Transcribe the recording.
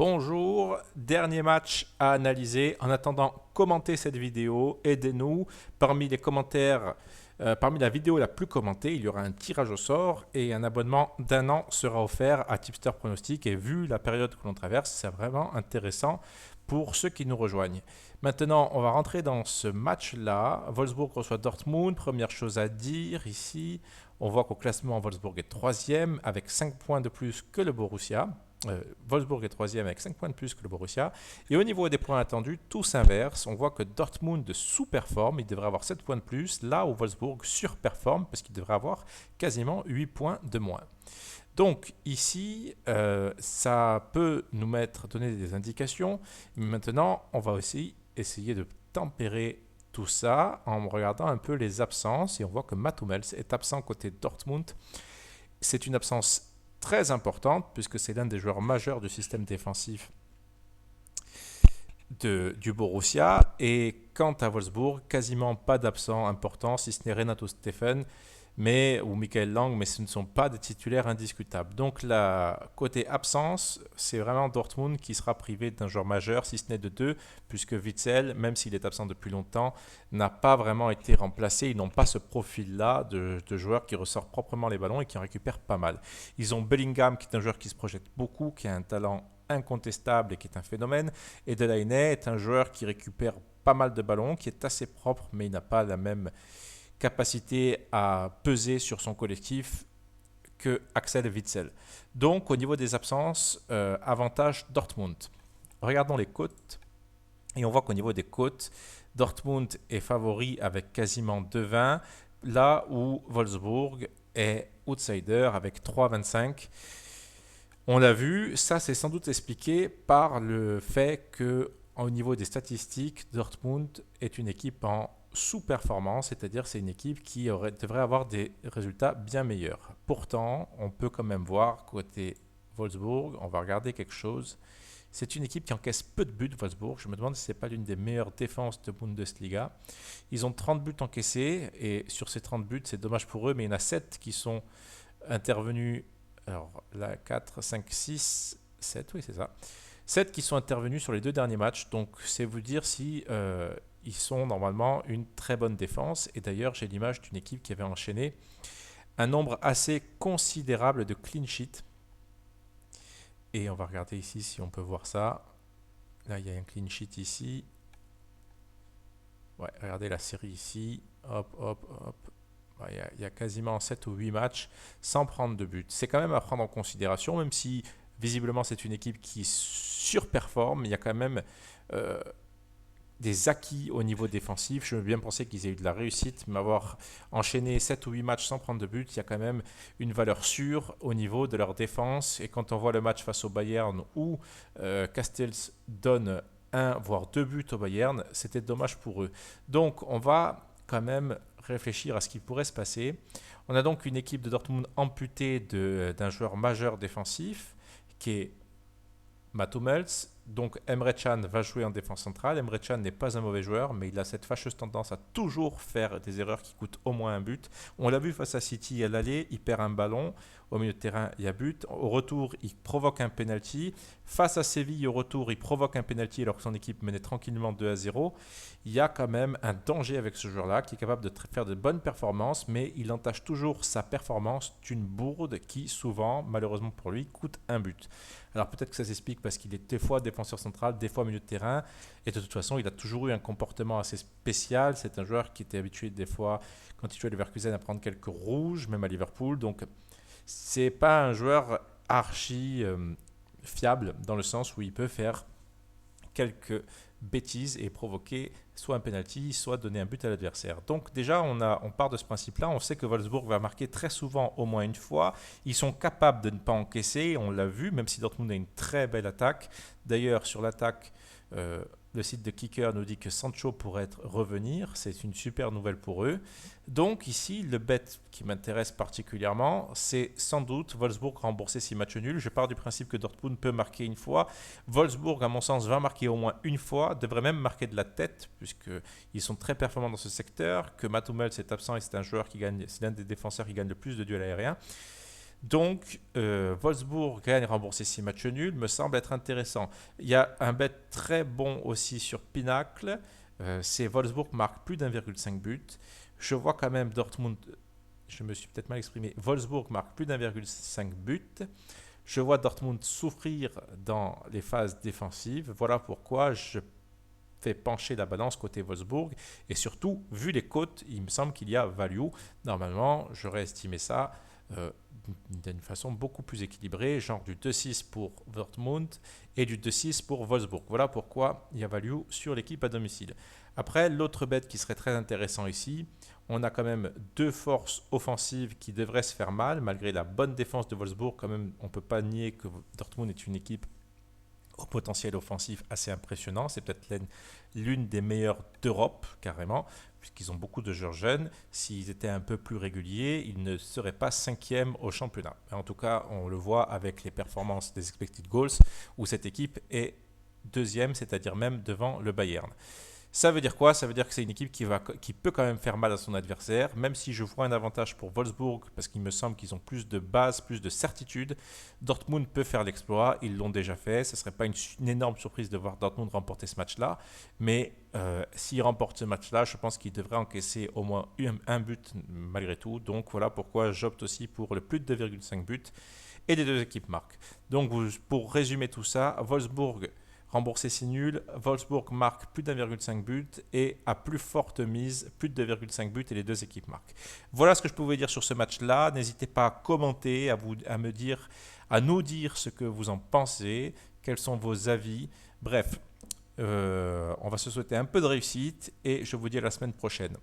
Bonjour, dernier match à analyser. En attendant, commentez cette vidéo, aidez-nous. Parmi les commentaires, parmi la vidéo la plus commentée, il y aura un tirage au sort et un abonnement d'1 an sera offert à Tipster Pronostic. Et vu la période que l'on traverse, c'est vraiment intéressant pour ceux qui nous rejoignent. Maintenant, on va rentrer dans ce match-là. Wolfsburg reçoit Dortmund. Première chose à dire ici, on voit qu'au classement, Wolfsburg est troisième avec 5 points de plus que le Borussia. Wolfsburg est troisième avec 5 points de plus que le Borussia. Et au niveau des points attendus, tout s'inverse. On voit que Dortmund sous-performe, il devrait avoir 7 points de plus, là où Wolfsburg surperforme parce qu'il devrait avoir quasiment 8 points de moins. Donc ici, ça peut nous donner des indications. Maintenant, on va aussi essayer de tempérer tout ça en regardant un peu les absences. Et on voit que Mats Hummels est absent côté Dortmund. C'est une absence très importante puisque c'est l'un des joueurs majeurs du système défensif du Borussia. Et quant à Wolfsburg, quasiment pas d'absents importants, si ce n'est Renato Steffen ou Michael Lang, mais ce ne sont pas des titulaires indiscutables. Donc côté absence, c'est vraiment Dortmund qui sera privé d'un joueur majeur, si ce n'est de deux, puisque Witsel, même s'il est absent depuis longtemps, n'a pas vraiment été remplacé. Ils n'ont pas ce profil-là de joueur qui ressort proprement les ballons et qui en récupère pas mal. Ils ont Bellingham, qui est un joueur qui se projette beaucoup, qui a un talent incontestable et qui est un phénomène. Et Delaney est un joueur qui récupère pas mal de ballons, qui est assez propre, mais il n'a pas la même capacité à peser sur son collectif que Axel Witsel. Donc au niveau des absences, avantage Dortmund. Regardons les cotes et on voit qu'au niveau des cotes, Dortmund est favori avec quasiment 2,20, là où Wolfsburg est outsider avec 3,25. On l'a vu, ça c'est sans doute expliqué par le fait que au niveau des statistiques, Dortmund est une équipe en sous-performance, c'est-à-dire c'est une équipe qui devrait avoir des résultats bien meilleurs. Pourtant, on peut quand même voir côté Wolfsburg, on va regarder quelque chose. C'est une équipe qui encaisse peu de buts, Wolfsburg. Je me demande si ce n'est pas l'une des meilleures défenses de Bundesliga. Ils ont 30 buts encaissés et sur ces 30 buts, c'est dommage pour eux, mais il y en a 7 qui sont intervenus. Alors là, 4, 5, 6, 7, oui c'est ça. 7 qui sont intervenus sur les 2 derniers matchs. Donc c'est vous dire si ils sont normalement une très bonne défense. Et d'ailleurs, j'ai l'image d'une équipe qui avait enchaîné un nombre assez considérable de clean sheets. Et on va regarder ici si on peut voir ça. Là, il y a un clean sheet ici. Ouais, regardez la série ici. Hop, hop, hop. Il y a quasiment 7 ou 8 matchs sans prendre de but. C'est quand même à prendre en considération, même si visiblement c'est une équipe qui surperforme. Il y a quand même des acquis au niveau défensif. Je veux bien penser qu'ils aient eu de la réussite, mais avoir enchaîné 7 ou 8 matchs sans prendre de but, il y a quand même une valeur sûre au niveau de leur défense. Et quand on voit le match face au Bayern où Castells donne 1 voire 2 buts au Bayern, c'était dommage pour eux. Donc on va quand même réfléchir à ce qui pourrait se passer. On a donc une équipe de Dortmund amputée d'un joueur majeur défensif qui est Mats Hummels. Donc Emre Can va jouer en défense centrale. Emre Can n'est pas un mauvais joueur, mais il a cette fâcheuse tendance à toujours faire des erreurs qui coûtent au moins un but. On l'a vu face à City à l'aller, il perd un ballon. Au milieu de terrain, il y a but. Au retour, il provoque un penalty. Face à Séville, au retour, il provoque un penalty alors que son équipe menait tranquillement 2-0. Il y a quand même un danger avec ce joueur-là qui est capable de faire de bonnes performances, mais il entache toujours sa performance d'une bourde qui, souvent, malheureusement pour lui, coûte un but. Alors peut-être que ça s'explique parce qu'il est des fois défenseur central, des fois milieu de terrain. Et de toute façon, il a toujours eu un comportement assez spécial. C'est un joueur qui était habitué des fois, quand il jouait à Leverkusen, à prendre quelques rouges, même à Liverpool. Donc c'est pas un joueur archi fiable dans le sens où il peut faire quelques bêtises et provoquer soit un penalty, soit donner un but à l'adversaire. Donc déjà, on part de ce principe-là. On sait que Wolfsburg va marquer très souvent, au moins une fois. Ils sont capables de ne pas encaisser, on l'a vu, même si Dortmund a une très belle attaque. D'ailleurs, sur l'attaque, le site de Kicker nous dit que Sancho pourrait revenir. C'est une super nouvelle pour eux. Donc ici, le bet qui m'intéresse particulièrement, c'est sans doute Wolfsburg rembourser 6 matchs nuls. Je pars du principe que Dortmund peut marquer une fois. Wolfsburg, à mon sens, va marquer au moins une fois, devrait même marquer de la tête, puisqu'ils sont très performants dans ce secteur, que Mats Hummels est absent et c'est un joueur qui gagne, c'est l'un des défenseurs qui gagne le plus de duels aériens. Donc, Wolfsburg gagne remboursé 6 matchs nuls me semble être intéressant. Il y a un bet très bon aussi sur Pinacle. C'est Wolfsburg marque plus d'1,5 but. Je vois quand même Dortmund, je me suis peut-être mal exprimé, Wolfsburg marque plus d'1,5 but. Je vois Dortmund souffrir dans les phases défensives. Voilà pourquoi je fais pencher la balance côté Wolfsburg. Et surtout, vu les cotes, il me semble qu'il y a value. Normalement, j'aurais estimé ça euh, d'une façon beaucoup plus équilibrée, genre du 2-6 pour Dortmund et du 2-6 pour Wolfsburg. Voilà pourquoi il y a value sur l'équipe à domicile. Après, l'autre bet qui serait très intéressant ici, on a quand même deux forces offensives qui devraient se faire mal, malgré la bonne défense de Wolfsburg. Quand même, on ne peut pas nier que Dortmund est une équipe au potentiel offensif assez impressionnant. C'est peut-être l'une des meilleures d'Europe, carrément, puisqu'ils ont beaucoup de joueurs jeunes. S'ils étaient un peu plus réguliers, ils ne seraient pas cinquième au championnat. Mais en tout cas, on le voit avec les performances des expected goals, où cette équipe est deuxième, c'est-à-dire même devant le Bayern. Ça veut dire quoi? Ça veut dire que c'est une équipe qui peut quand même faire mal à son adversaire, même si je vois un avantage pour Wolfsburg, parce qu'il me semble qu'ils ont plus de base, plus de certitude. Dortmund peut faire l'exploit, ils l'ont déjà fait. Ce ne serait pas une énorme surprise de voir Dortmund remporter ce match-là, mais s'ils remportent ce match-là, je pense qu'ils devraient encaisser au moins un but malgré tout. Donc voilà pourquoi j'opte aussi pour le plus de 2,5 buts et les deux équipes marquent. Donc pour résumer tout ça, Wolfsburg remboursé c'est nul, Wolfsburg marque plus d'1,5 but et à plus forte mise, plus de 2,5 buts et les deux équipes marquent. Voilà ce que je pouvais dire sur ce match-là. N'hésitez pas à commenter, à me dire, à nous dire ce que vous en pensez, quels sont vos avis. Bref, on va se souhaiter un peu de réussite et je vous dis à la semaine prochaine.